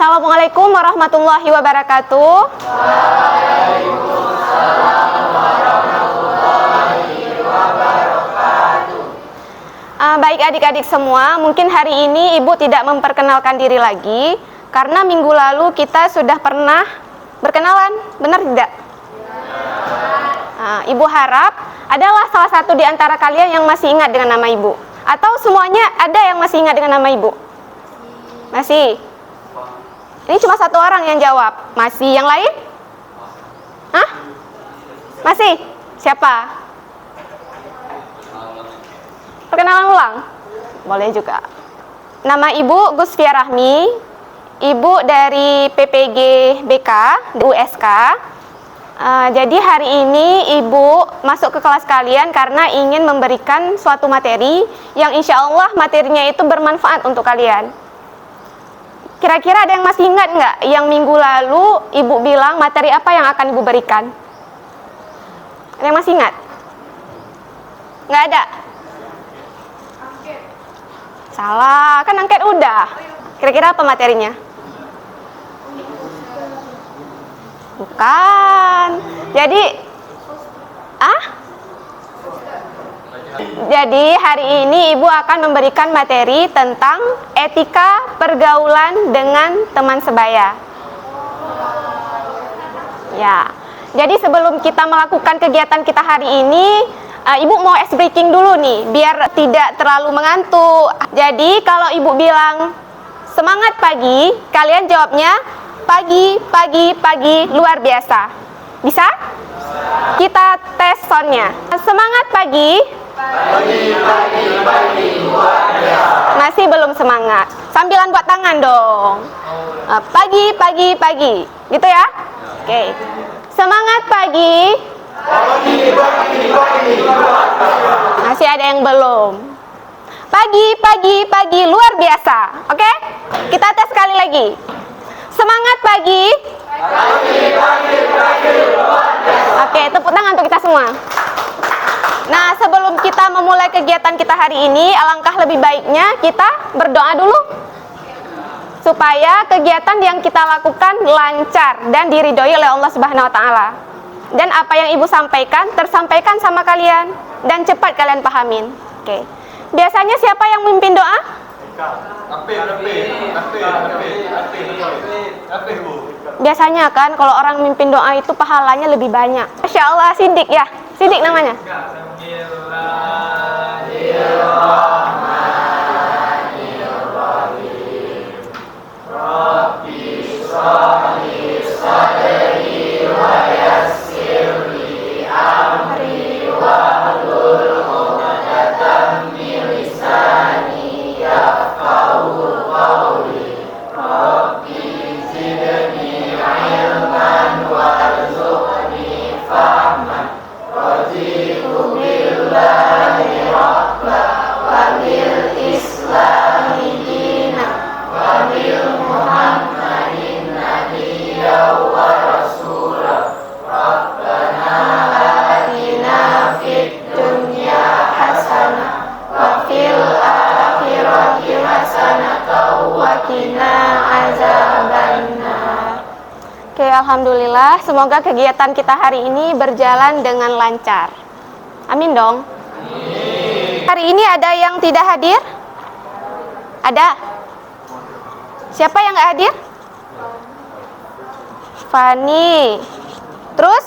Assalamualaikum warahmatullahi wabarakatuh. Baik adik-adik semua, mungkin hari ini Ibu tidak memperkenalkan diri lagi karena minggu lalu kita sudah pernah berkenalan, benar tidak? Ibu harap adalah salah satu di antara kalian yang masih ingat dengan nama Ibu. Atau semuanya ada yang masih ingat dengan nama Ibu? Masih? Ini cuma satu orang yang jawab. Masih? Yang lain? Hah? Masih? Siapa? Perkenalan ulang? Boleh juga. Nama Ibu Gusfia Rahmi, Ibu dari PPG BK di USK. Jadi hari ini Ibu masuk ke kelas kalian karena ingin memberikan suatu materi yang insya Allah materinya itu bermanfaat untuk kalian. Kira-kira ada yang masih ingat nggak yang minggu lalu Ibu bilang materi apa yang akan Ibu berikan? Ada yang masih ingat? Nggak ada? Salah, kan angket udah. Kira-kira apa materinya? Bukan. Jadi hari ini Ibu akan memberikan materi tentang etika pergaulan dengan teman sebaya. Ya. Jadi sebelum kita melakukan kegiatan kita hari ini, Ibu mau ice breaking dulu nih, biar tidak terlalu mengantuk. Jadi kalau Ibu bilang semangat pagi, kalian jawabnya pagi, pagi, pagi, luar biasa. Bisa? Kita tes soundnya. Semangat pagi. Pagi, pagi, pagi, luar biasa. Masih belum semangat. Sambilan buat tangan dong. Pagi, pagi, pagi. Gitu ya? Oke. Semangat pagi. Pagi, pagi, pagi, luar biasa. Masih ada yang belum. Pagi, pagi, pagi, luar biasa. Oke? Kita tes sekali lagi. Semangat pagi. Pagi, pagi, pagi, luar biasa. Oke, tepuk tangan untuk kita semua. Nah, sebelum kita memulai kegiatan kita hari ini, alangkah lebih baiknya kita berdoa dulu supaya kegiatan yang kita lakukan lancar dan diridhoi oleh Allah Subhanahu wa taala. Dan apa yang Ibu sampaikan tersampaikan sama kalian dan cepat kalian pahamin. Oke. Biasanya siapa yang memimpin doa? Biasanya kan kalau orang memimpin doa itu pahalanya lebih banyak. Masya Allah, Sidik ya. Sidik namanya. Oke, alhamdulillah. Semoga kegiatan kita hari ini berjalan dengan lancar. Amin dong. Amin. Hari ini ada yang tidak hadir? Ada? Siapa yang nggak hadir? Fani. Terus?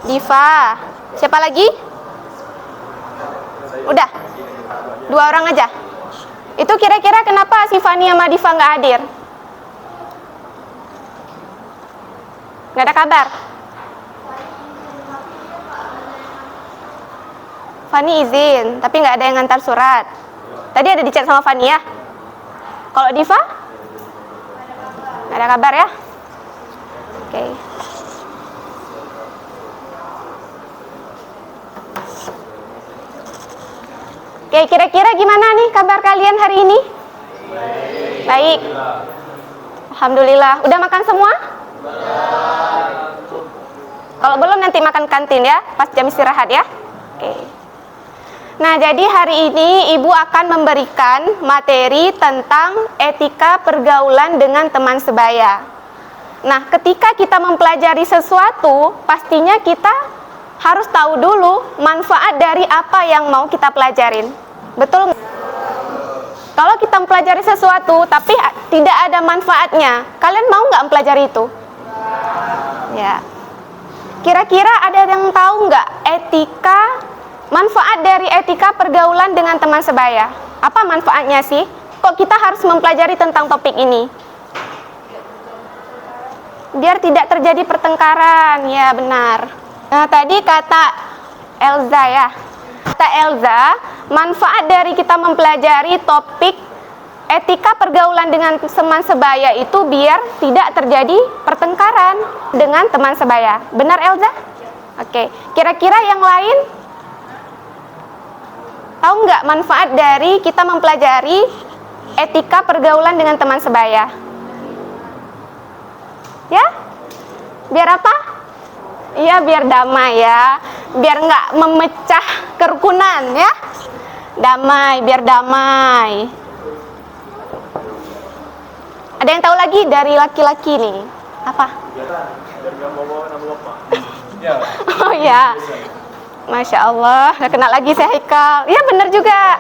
Diva. Siapa lagi? Udah? 2 orang aja? Itu kira-kira kenapa si Fani sama Diva nggak hadir? Nggak ada kabar? Fani izin, tapi nggak ada yang ngantar surat. Tadi ada di chat sama Fani ya? Kalau Diva? Nggak ada kabar ya? Oke. Oke, kira-kira gimana nih kabar kalian hari ini? Baik. Alhamdulillah. Udah makan semua? Kalau belum nanti makan kantin ya, pas jam istirahat ya. Oke. Nah, jadi hari ini Ibu akan memberikan materi tentang etika pergaulan dengan teman sebaya. Nah, ketika kita mempelajari sesuatu, pastinya kita harus tahu dulu manfaat dari apa yang mau kita pelajarin. Betul nggak? Kalau kita mempelajari sesuatu tapi tidak ada manfaatnya, kalian mau nggak mempelajari itu? Ya. Kira-kira ada yang tahu nggak manfaat dari etika pergaulan dengan teman sebaya? Apa manfaatnya sih? Kok kita harus mempelajari tentang topik ini? Biar tidak terjadi pertengkaran, ya benar. Nah, tadi kata Elza ya. Kata Elza, manfaat dari kita mempelajari topik etika pergaulan dengan teman sebaya itu biar tidak terjadi pertengkaran dengan teman sebaya. Benar Elza? Oke. Kira-kira yang lain? Tahu nggak manfaat dari kita mempelajari etika pergaulan dengan teman sebaya? Ya? Biar apa? Iya, biar damai ya. Biar nggak memecah kerukunan ya. Damai, biar damai. Ada yang tahu lagi dari laki-laki nih? Apa? Biar nggak bawa nama bapak. Oh ya. Masya Allah, nggak kena lagi saya Haikal. Iya benar juga.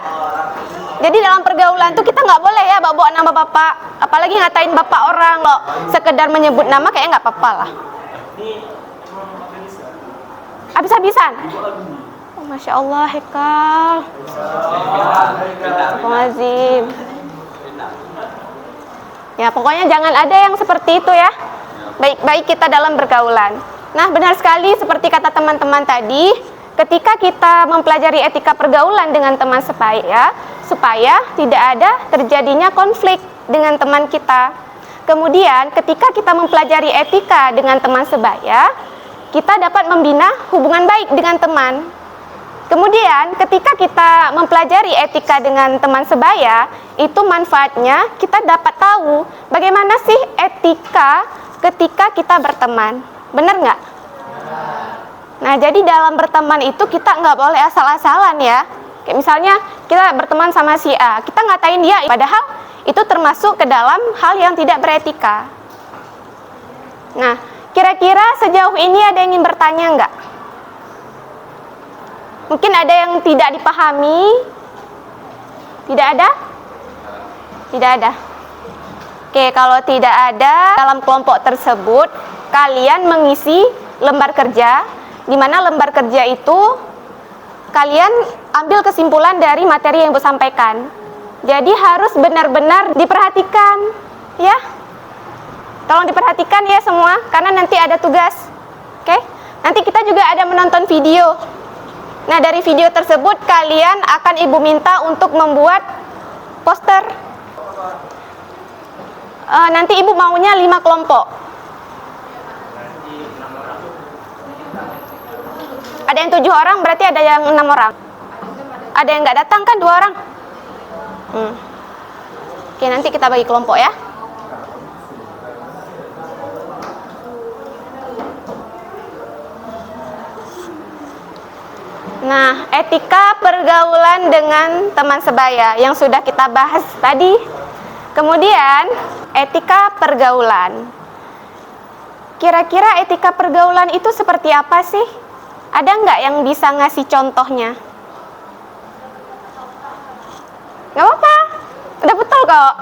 Jadi dalam pergaulan tuh kita nggak boleh ya bawa nama bapak. Apalagi ngatain bapak orang loh. Sekedar menyebut nama kayaknya nggak apa-apa lah. Habis-habisan. Oh, Masya Allah Haikal. Astagfirullahaladzim. Ya pokoknya jangan ada yang seperti itu ya. Baik-baik kita dalam bergaulan. Nah benar sekali seperti kata teman-teman tadi. Ketika kita mempelajari etika pergaulan dengan teman sebaya, supaya tidak ada terjadinya konflik dengan teman kita. Kemudian ketika kita mempelajari etika dengan teman sebaya, kita dapat membina hubungan baik dengan teman. Kemudian ketika kita mempelajari etika dengan teman sebaya, itu manfaatnya kita dapat tahu bagaimana sih etika ketika kita berteman. Benar nggak? Nah, jadi dalam berteman itu kita nggak boleh asal-asalan ya. Kayak misalnya kita berteman sama si A, kita ngatain dia, padahal itu termasuk ke dalam hal yang tidak beretika. Nah, kira-kira sejauh ini ada yang ingin bertanya nggak? Mungkin ada yang tidak dipahami? Tidak ada? Tidak ada. Oke, kalau tidak ada dalam kelompok tersebut, kalian mengisi lembar kerja. Di mana lembar kerja itu kalian ambil kesimpulan dari materi yang Ibu sampaikan. Jadi harus benar-benar diperhatikan ya. Tolong diperhatikan ya semua karena nanti ada tugas. Oke? Nanti kita juga ada menonton video. Nah, dari video tersebut kalian akan Ibu minta untuk membuat poster. Nanti Ibu maunya 5 kelompok. Ada yang 7 orang, berarti ada yang 6 orang. Ada yang nggak datang kan 2 orang. Oke, nanti kita bagi kelompok ya. Nah, etika pergaulan dengan teman sebaya yang sudah kita bahas tadi. Kemudian, etika pergaulan. Kira-kira etika pergaulan itu seperti apa sih? Ada nggak yang bisa ngasih contohnya? Nggak apa-apa, udah betul kok.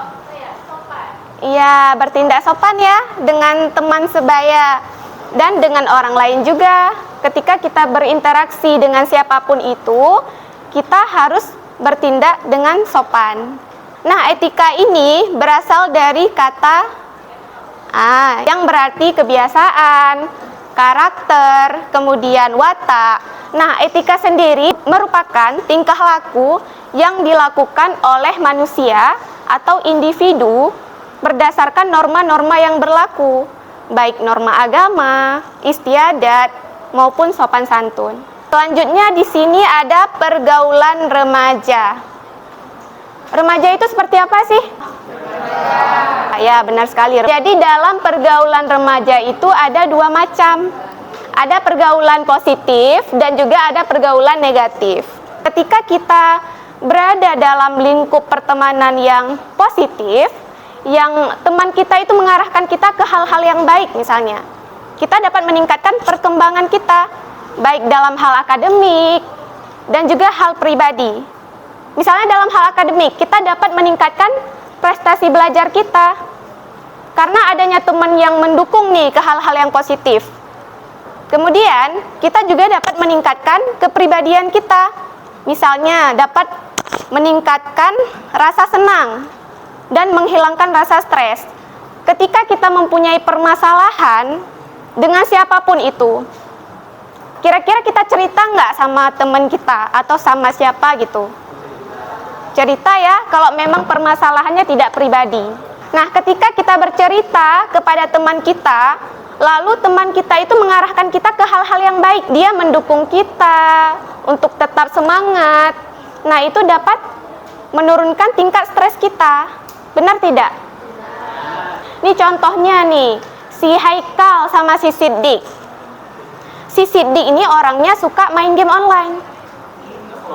Iya, bertindak sopan ya dengan teman sebaya dan dengan orang lain juga. Ketika kita berinteraksi dengan siapapun itu, kita harus bertindak dengan sopan. Nah, etika ini berasal dari kata yang berarti kebiasaan, karakter, kemudian watak. Nah, etika sendiri merupakan tingkah laku yang dilakukan oleh manusia atau individu berdasarkan norma-norma yang berlaku, baik norma agama, istiadat, maupun sopan santun. Selanjutnya di sini ada pergaulan remaja. Remaja itu seperti apa sih? Ya, benar sekali. Jadi dalam pergaulan remaja itu ada 2 macam. Ada pergaulan positif dan juga ada pergaulan negatif. Ketika kita berada dalam lingkup pertemanan yang positif, yang teman kita itu mengarahkan kita ke hal-hal yang baik misalnya, kita dapat meningkatkan perkembangan kita, baik dalam hal akademik dan juga hal pribadi. Misalnya dalam hal akademik, kita dapat meningkatkan prestasi belajar kita, karena adanya teman yang mendukung nih ke hal-hal yang positif. Kemudian, kita juga dapat meningkatkan kepribadian kita. Misalnya, dapat meningkatkan rasa senang dan menghilangkan rasa stres. Ketika kita mempunyai permasalahan dengan siapapun itu, kira-kira kita cerita nggak sama teman kita atau sama siapa gitu? Cerita ya, kalau memang permasalahannya tidak pribadi. Nah, ketika kita bercerita kepada teman kita, lalu teman kita itu mengarahkan kita ke hal-hal yang baik. Dia mendukung kita untuk tetap semangat. Nah, itu dapat menurunkan tingkat stres kita. Benar tidak? Ini contohnya nih, si Haikal sama si Siddiq. Si Siddiq ini orangnya suka main game online.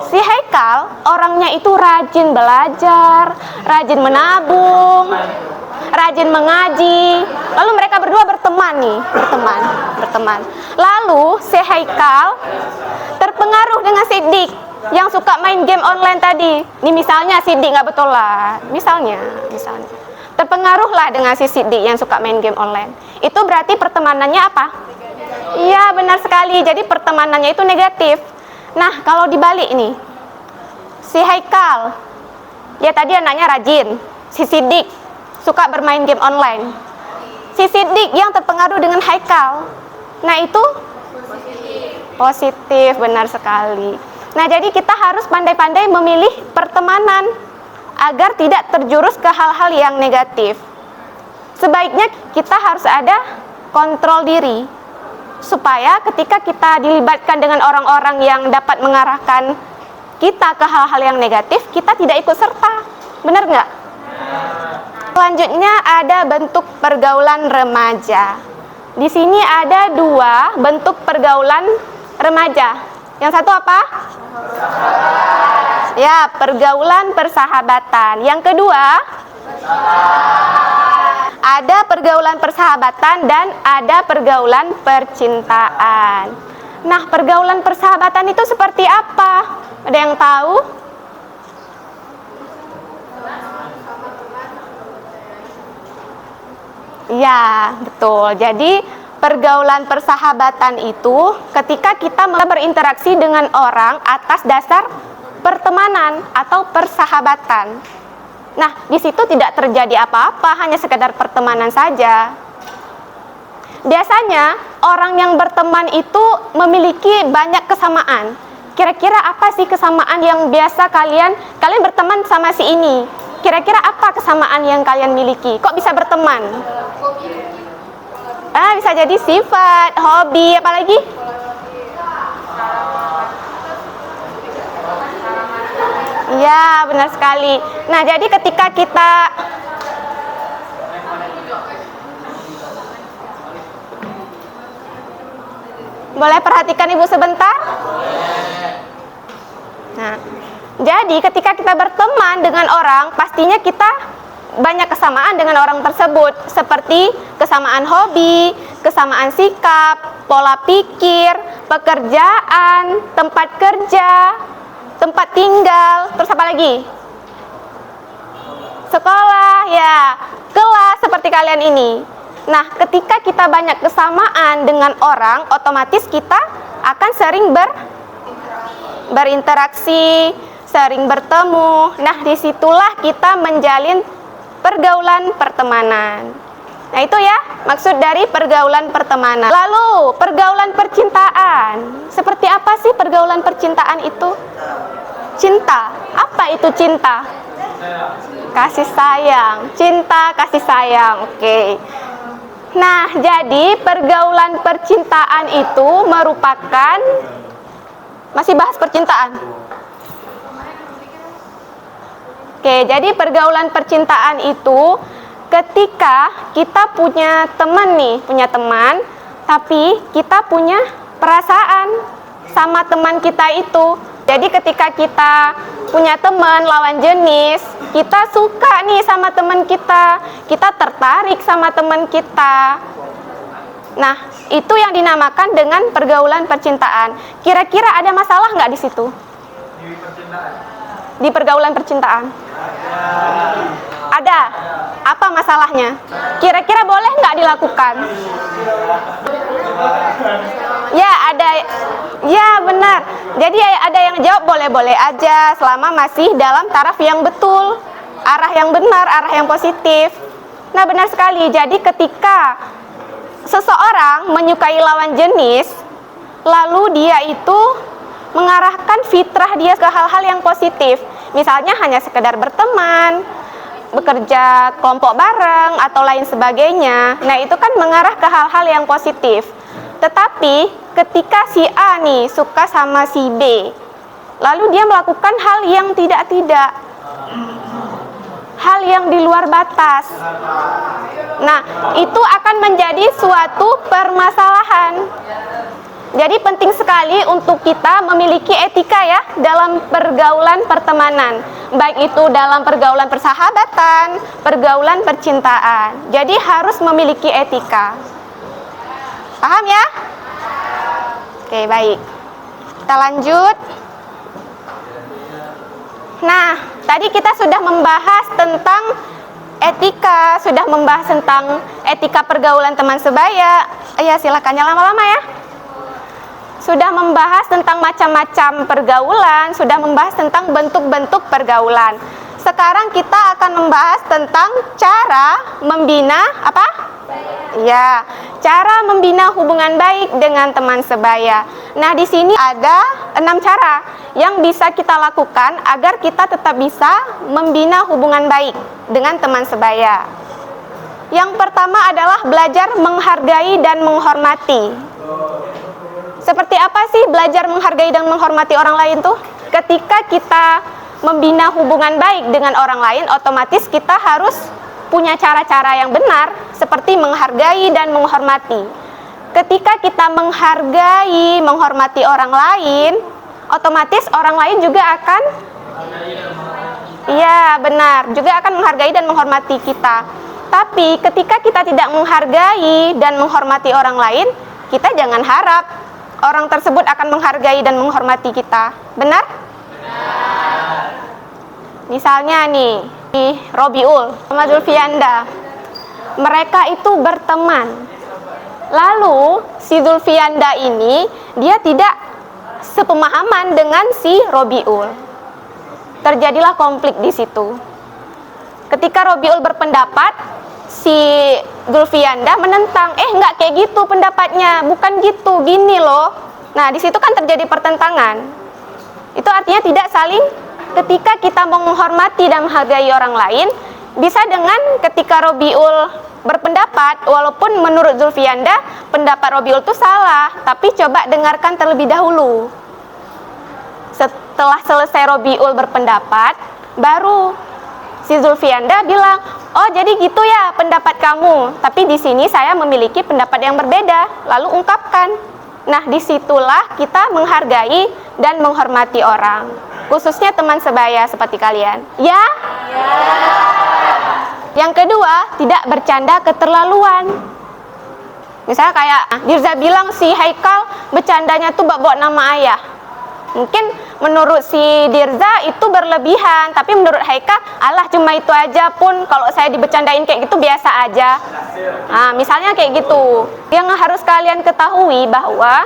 Si Haikal orangnya itu rajin belajar, rajin menabung, rajin mengaji. Lalu mereka berdua berteman nih, berteman. Lalu si Haikal terpengaruh dengan Siddiq yang suka main game online tadi. Ini misalnya Siddiq, nggak betul lah. Misalnya. Terpengaruhlah dengan si Siddiq yang suka main game online. Itu berarti pertemanannya apa? Iya, benar sekali. Jadi pertemanannya itu negatif. Nah, kalau dibalik nih, si Haikal, dia tadi anaknya rajin, si Siddiq suka bermain game online. Si Siddiq yang terpengaruh dengan Haikal, nah itu positif, benar sekali. Nah, jadi kita harus pandai-pandai memilih pertemanan agar tidak terjurus ke hal-hal yang negatif. Sebaiknya kita harus ada kontrol diri, supaya ketika kita dilibatkan dengan orang-orang yang dapat mengarahkan kita ke hal-hal yang negatif, kita tidak ikut serta. Benar nggak? Selanjutnya ada bentuk pergaulan remaja. Di sini ada dua bentuk pergaulan remaja. Yang satu apa? Ya, pergaulan persahabatan. Yang kedua, ada pergaulan persahabatan dan ada pergaulan percintaan. Nah, pergaulan persahabatan itu seperti apa? Ada yang tahu? Ya, betul. Jadi, pergaulan persahabatan itu ketika kita berinteraksi dengan orang atas dasar pertemanan atau persahabatan. Nah, di situ tidak terjadi apa-apa, hanya sekedar pertemanan saja. Biasanya orang yang berteman itu memiliki banyak kesamaan. Kira-kira apa sih kesamaan yang biasa kalian berteman sama si ini? Kira-kira apa kesamaan yang kalian miliki? Kok bisa berteman? Bisa jadi sifat, hobi, apalagi? Iya, benar sekali. Nah, jadi ketika kita boleh perhatikan Ibu sebentar? Nah, jadi ketika kita berteman dengan orang, pastinya kita banyak kesamaan dengan orang tersebut, seperti kesamaan hobi, kesamaan sikap, pola pikir, pekerjaan, tempat kerja, tempat tinggal, terus apa lagi? Sekolah, ya, kelas seperti kalian ini. Nah, ketika kita banyak kesamaan dengan orang, otomatis kita akan sering berinteraksi, sering bertemu. Nah, disitulah kita menjalin pergaulan pertemanan. Nah, itu ya maksud dari pergaulan pertemanan. Lalu, pergaulan percintaan. Seperti apa sih pergaulan percintaan itu? Cinta. Apa itu cinta? Kasih sayang. Cinta, kasih sayang. Oke. Nah, jadi pergaulan percintaan itu merupakan, masih bahas percintaan. Oke, jadi pergaulan percintaan itu ketika kita punya teman, tapi kita punya perasaan sama teman kita itu. Jadi ketika kita punya teman lawan jenis, kita suka nih sama teman kita tertarik sama teman kita. Nah, itu yang dinamakan dengan pergaulan percintaan. Kira-kira ada masalah nggak di situ? Di pergaulan percintaan? Ada. Apa masalahnya? Kira-kira boleh nggak dilakukan? Ya, ada. Ya, benar. Jadi ada yang jawab boleh-boleh aja selama masih dalam taraf yang betul, arah yang benar, arah yang positif. Nah, benar sekali. Jadi ketika seseorang menyukai lawan jenis, lalu dia itu mengarahkan fitrah dia ke hal-hal yang positif. Misalnya hanya sekedar berteman, bekerja kelompok bareng, atau lain sebagainya. Nah, itu kan mengarah ke hal-hal yang positif. Tetapi ketika si A nih suka sama si B, lalu dia melakukan hal yang tidak-tidak, hal yang di luar batas. Nah, itu akan menjadi suatu permasalahan. Jadi penting sekali untuk kita memiliki etika ya dalam pergaulan pertemanan, baik itu dalam pergaulan persahabatan, pergaulan percintaan. Jadi harus memiliki etika. Paham ya? Oke, baik. Kita lanjut. Nah, tadi kita sudah membahas tentang etika, sudah membahas tentang etika pergaulan teman sebaya. Ya, silakan jangan lama-lama ya. Sudah membahas tentang macam-macam pergaulan, sudah membahas tentang bentuk-bentuk pergaulan. Sekarang kita akan membahas tentang cara membina apa? Ya, cara membina hubungan baik dengan teman sebaya. Nah, di sini ada 6 cara yang bisa kita lakukan agar kita tetap bisa membina hubungan baik dengan teman sebaya. Yang pertama adalah belajar menghargai dan menghormati. Seperti apa sih belajar menghargai dan menghormati orang lain tuh? Ketika kita membina hubungan baik dengan orang lain, otomatis kita harus punya cara-cara yang benar, seperti menghargai dan menghormati. Ketika kita menghargai, menghormati orang lain, otomatis orang lain juga akan, iya benar, juga akan menghargai dan menghormati kita. Tapi ketika kita tidak menghargai dan menghormati orang lain, kita jangan harap orang tersebut akan menghargai dan menghormati kita. Benar? Misalnya nih, Robiul sama Zulfianda, mereka itu berteman. Lalu si Zulfianda ini dia tidak sepemahaman dengan si Robiul. Terjadilah konflik di situ. Ketika Robiul berpendapat, si Zulfianda menentang, nggak kayak gitu pendapatnya, bukan gitu, gini loh. Nah, di situ kan terjadi pertentangan. Itu artinya tidak saling. Ketika kita menghormati dan menghargai orang lain, bisa dengan ketika Robiul berpendapat, walaupun menurut Zulfianda pendapat Robiul itu salah, tapi coba dengarkan terlebih dahulu. Setelah selesai Robiul berpendapat, baru si Zulfianda bilang, oh jadi gitu ya pendapat kamu, tapi di sini saya memiliki pendapat yang berbeda, lalu ungkapkan. Nah, disitulah kita menghargai dan menghormati orang, khususnya teman sebaya seperti kalian. Ya? Ya. Yang kedua, tidak bercanda keterlaluan. Misalnya kayak Dirza bilang si Haikal bercandanya tuh bawa nama ayah. Mungkin menurut si Dirza itu berlebihan, tapi menurut Haikal, alah cuma itu aja pun, kalau saya dibercandain kayak gitu biasa aja. Nah, misalnya kayak gitu. Yang harus kalian ketahui bahwa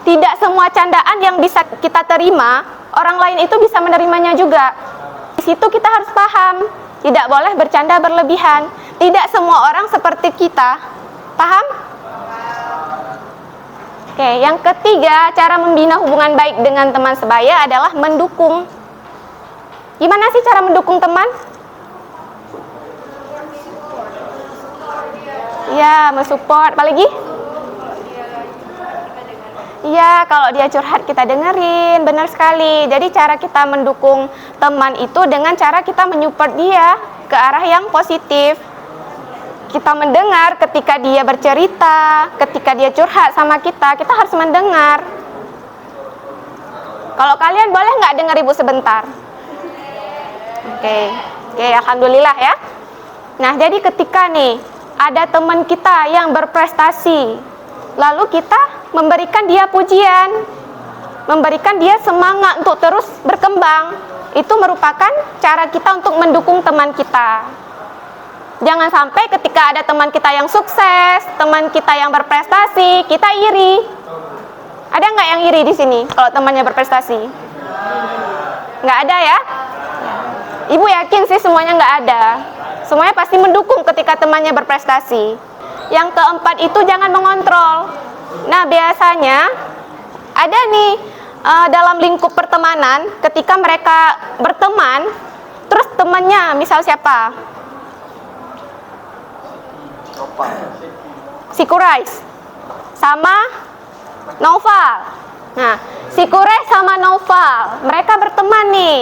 tidak semua candaan yang bisa kita terima, orang lain itu bisa menerimanya juga. Di situ kita harus paham, tidak boleh bercanda berlebihan. Tidak semua orang seperti kita. Paham? Oke, yang ketiga, cara membina hubungan baik dengan teman sebaya adalah mendukung. Gimana sih cara mendukung teman? Ya, mensupport. Apalagi? Iya, kalau dia curhat kita dengerin, benar sekali. Jadi cara kita mendukung teman itu dengan cara kita menyupport dia ke arah yang positif. Kita mendengar ketika dia bercerita, ketika dia curhat sama kita harus mendengar. Kalau kalian boleh nggak dengar ibu sebentar? Oke, alhamdulillah ya. Nah, jadi ketika nih ada teman kita yang berprestasi, lalu kita memberikan dia pujian, memberikan dia semangat untuk terus berkembang, itu merupakan cara kita untuk mendukung teman kita. Jangan sampai ketika ada teman kita yang sukses, teman kita yang berprestasi, kita iri. Ada nggak yang iri di sini kalau temannya berprestasi? Nggak ada ya? Ibu yakin sih semuanya nggak ada. Semuanya pasti mendukung ketika temannya berprestasi. Yang keempat itu jangan mengontrol. Nah, biasanya ada nih dalam lingkup pertemanan, ketika mereka berteman, terus temannya misal siapa? Si Quraisy sama Naufal. Nah, si Quraisy sama Naufal, mereka berteman nih.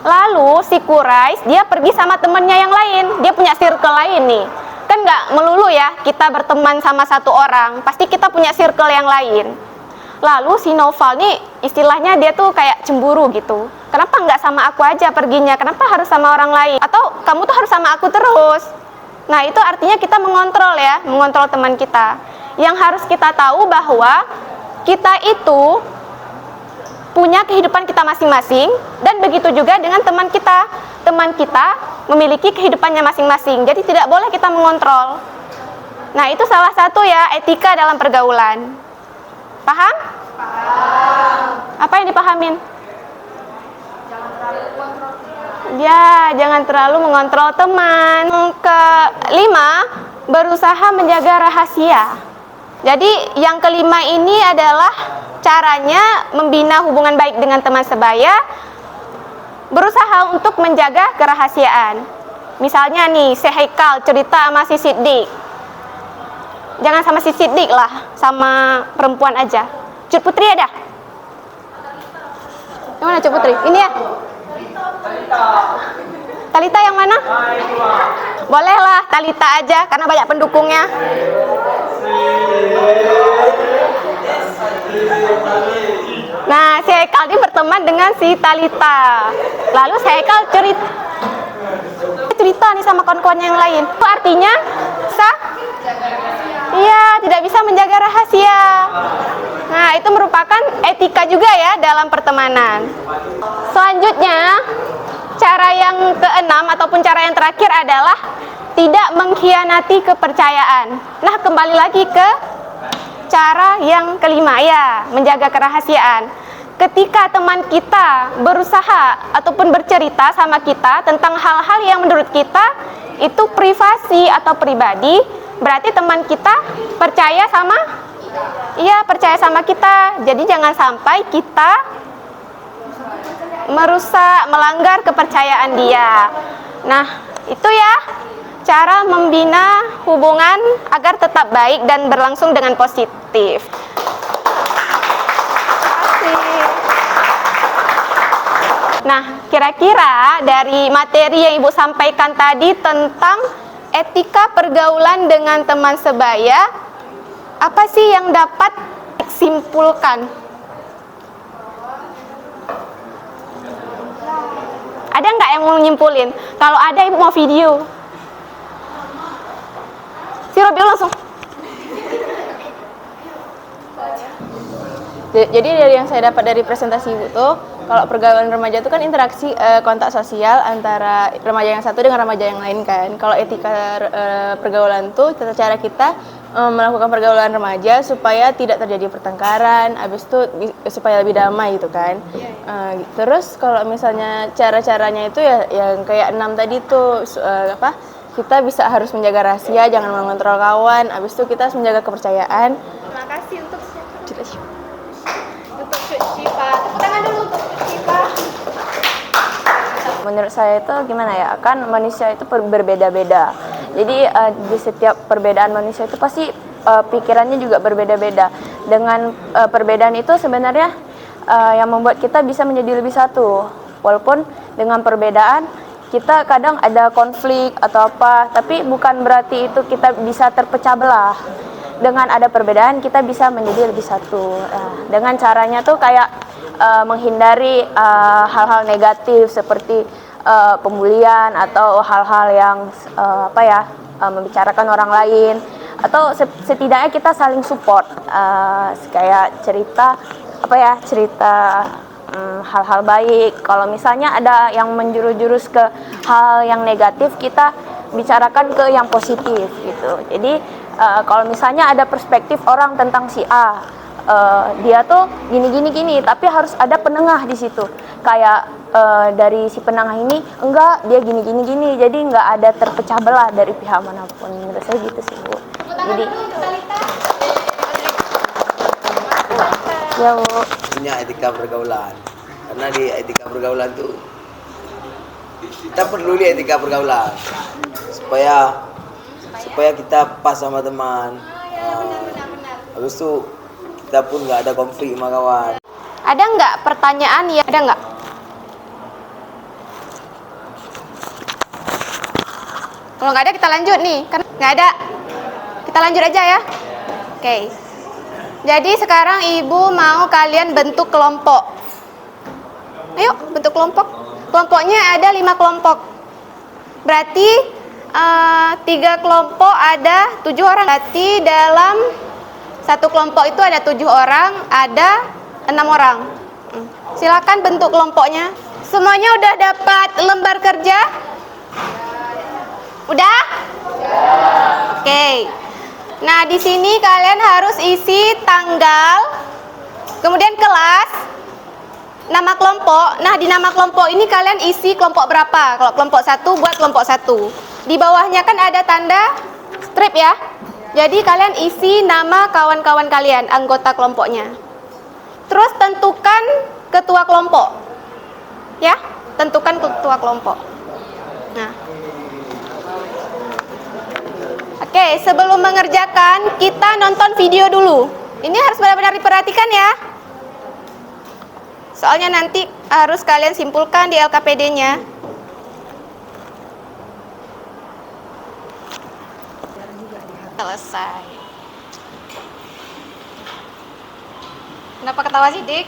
Lalu si Quraisy dia pergi sama temannya yang lain, dia punya circle lain nih. Kan nggak melulu ya kita berteman sama satu orang, pasti kita punya circle yang lain. Lalu si Naufal nih istilahnya dia tuh kayak cemburu gitu. Kenapa nggak sama aku aja perginya? Kenapa harus sama orang lain? Atau kamu tuh harus sama aku terus? Nah, itu artinya kita mengontrol ya, mengontrol teman kita. Yang harus kita tahu bahwa kita itu punya kehidupan kita masing-masing, dan begitu juga dengan teman kita. Teman kita memiliki kehidupannya masing-masing, jadi tidak boleh kita mengontrol. Nah, itu salah satu ya etika dalam pergaulan. Paham? Paham. Apa yang dipahamin? Jangan terlalu mengontrol teman. Kelima, berusaha menjaga rahasia. Jadi yang kelima ini adalah caranya membina hubungan baik dengan teman sebaya, berusaha untuk menjaga kerahasiaan. Misalnya nih, si Haikal cerita sama si Siddiq. Jangan sama si Siddiq lah, sama perempuan aja. Cut Putri ada? Yang mana Cut Putri? Ini ya? Talita yang mana? Bolehlah Talita aja, karena banyak pendukungnya. Nah, si Haikal ini berteman dengan si Talita. Lalu si Haikal cerita nih sama kawan-kawan yang lain. Itu artinya iya, tidak bisa menjaga rahasia. Nah, itu merupakan etika juga ya dalam pertemanan. Selanjutnya, cara yang keenam ataupun cara yang terakhir adalah tidak mengkhianati kepercayaan. Nah, kembali lagi ke cara yang kelima ya, menjaga kerahasiaan. Ketika teman kita berusaha ataupun bercerita sama kita tentang hal-hal yang menurut kita itu privasi atau pribadi, berarti teman kita percaya sama kita. Jadi jangan sampai kita melanggar kepercayaan dia. Nah, itu ya cara membina hubungan agar tetap baik dan berlangsung dengan positif. Nah, kira-kira dari materi yang Ibu sampaikan tadi tentang etika pergaulan dengan teman sebaya, apa sih yang dapat disimpulkan? Ada nggak yang mau nyimpulin? Kalau ada, Ibu mau video. Si Robi langsung. Jadi dari yang saya dapat dari presentasi Ibu tuh, kalau pergaulan remaja itu kan interaksi kontak sosial antara remaja yang satu dengan remaja yang lain kan. Kalau etika pergaulan tuh cara kita melakukan pergaulan remaja supaya tidak terjadi pertengkaran, habis itu supaya lebih damai gitu kan. Terus kalau misalnya cara-caranya itu ya yang kayak 6 tadi tuh kita harus menjaga rahasia, jangan mengontrol kawan, habis itu kita harus menjaga kepercayaan. Terima kasih untuk Syifa. Tepuk tangan dulu untuk Syifa. Menurut saya itu gimana ya, kan manusia itu berbeda-beda. Jadi di setiap perbedaan manusia itu pasti pikirannya juga berbeda-beda. Dengan perbedaan itu sebenarnya yang membuat kita bisa menjadi lebih satu. Walaupun dengan perbedaan kita kadang ada konflik atau apa, tapi bukan berarti itu kita bisa terpecah belah. dengan ada perbedaan kita bisa menjadi lebih satu. Dengan caranya tuh kayak menghindari hal-hal negatif seperti pembulian atau hal-hal yang membicarakan orang lain, atau setidaknya kita saling support, kayak cerita hal-hal baik. Kalau misalnya ada yang menjurus ke hal yang negatif, kita bicarakan ke yang positif gitu. Jadi kalau misalnya ada perspektif orang tentang si A, dia tuh gini, tapi harus ada penengah di situ. Kayak dari si penengah ini enggak, dia gini. Jadi enggak ada terpecah belah dari pihak manapun. Menurut saya gitu sih, Bu. Jadi ya, Bu. Punya etika pergaulan. Karena di etika pergaulan tuh kita perlu di etika pergaulan supaya kita pas sama teman. Habis itu kita pun nggak ada konflik sama kawan. Ada nggak pertanyaan ya? Ada nggak? Kalau nggak ada kita lanjut nih, kan nggak ada. Kita lanjut aja ya. Oke. Jadi sekarang ibu mau kalian bentuk kelompok. Ayo bentuk kelompok. Kelompoknya ada 5 kelompok. Berarti 3 kelompok ada 7 orang. Berarti dalam satu kelompok itu ada 7 orang, ada 6 orang. Silakan bentuk kelompoknya. Semuanya udah dapat lembar kerja? Udah? Oke. Nah, di sini kalian harus isi tanggal, kemudian kelas, nama kelompok. Nah, di nama kelompok ini kalian isi kelompok berapa. Kalau kelompok 1 buat kelompok 1. Di bawahnya kan ada tanda strip ya. Jadi kalian isi nama kawan-kawan kalian, anggota kelompoknya. Terus tentukan ketua kelompok. Ya, tentukan ketua kelompok. Nah. Oke, sebelum mengerjakan kita nonton video dulu. Ini harus benar-benar diperhatikan ya. Soalnya nanti harus kalian simpulkan di LKPD-nya. Selesai. Kenapa ketawa sih, Dik?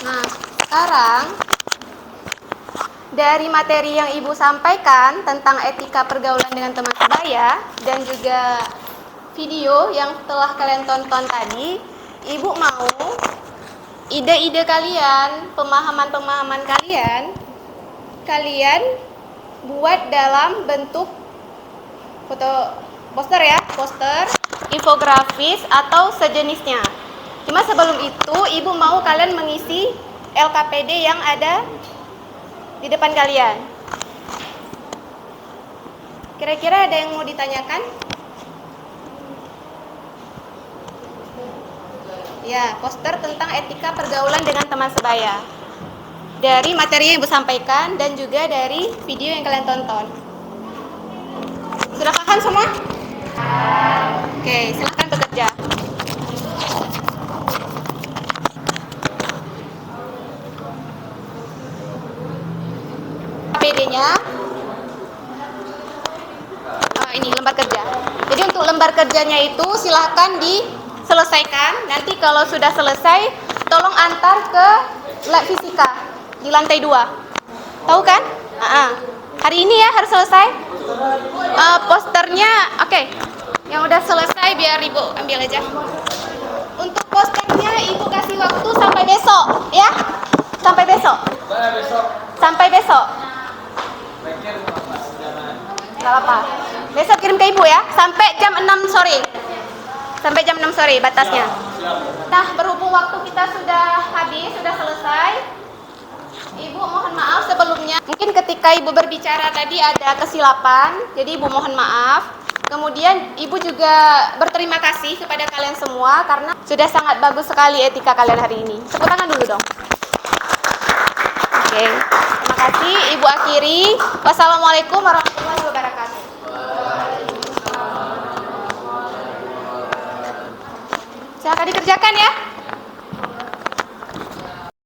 Nah, sekarang dari materi yang Ibu sampaikan tentang etika pergaulan dengan teman sebaya dan juga video yang telah kalian tonton tadi, Ibu mau ide-ide kalian, pemahaman-pemahaman kalian buat dalam bentuk foto poster ya, poster, infografis atau sejenisnya. Cuma sebelum itu, Ibu mau kalian mengisi LKPD yang ada di depan kalian. Kira-kira ada yang mau ditanyakan? Ya, poster tentang etika pergaulan dengan teman sebaya. Dari materi yang Ibu sampaikan dan juga dari video yang kalian tonton. Sudah paham semua? Oke, silakan bekerja. PD-nya ini lembar kerja. Jadi untuk lembar kerjanya itu silahkan diselesaikan. Nanti kalau sudah selesai, tolong antar ke lab fisika di lantai 2. Tahu kan? Hari ini ya harus selesai. Posternya, oke. Yang udah selesai biar Ibu ambil aja. Untuk posternya Ibu kasih waktu sampai besok, ya? Sampai besok. Sampai besok. Gak apa. Besok kirim ke Ibu ya, sampai jam 6 sore. Sampai jam 6 sore batasnya. Nah, berhubung waktu kita sudah habis, sudah selesai, Ibu mohon maaf sebelumnya. Mungkin ketika Ibu berbicara tadi ada kesilapan, jadi Ibu mohon maaf. Kemudian Ibu juga berterima kasih kepada kalian semua karena sudah sangat bagus sekali etika kalian hari ini. Tepuk tangan dulu dong. Oke, terima kasih. Ibu akhiri. Wassalamualaikum warahmatullahi wabarakatuh. Silakan dikerjakan ya.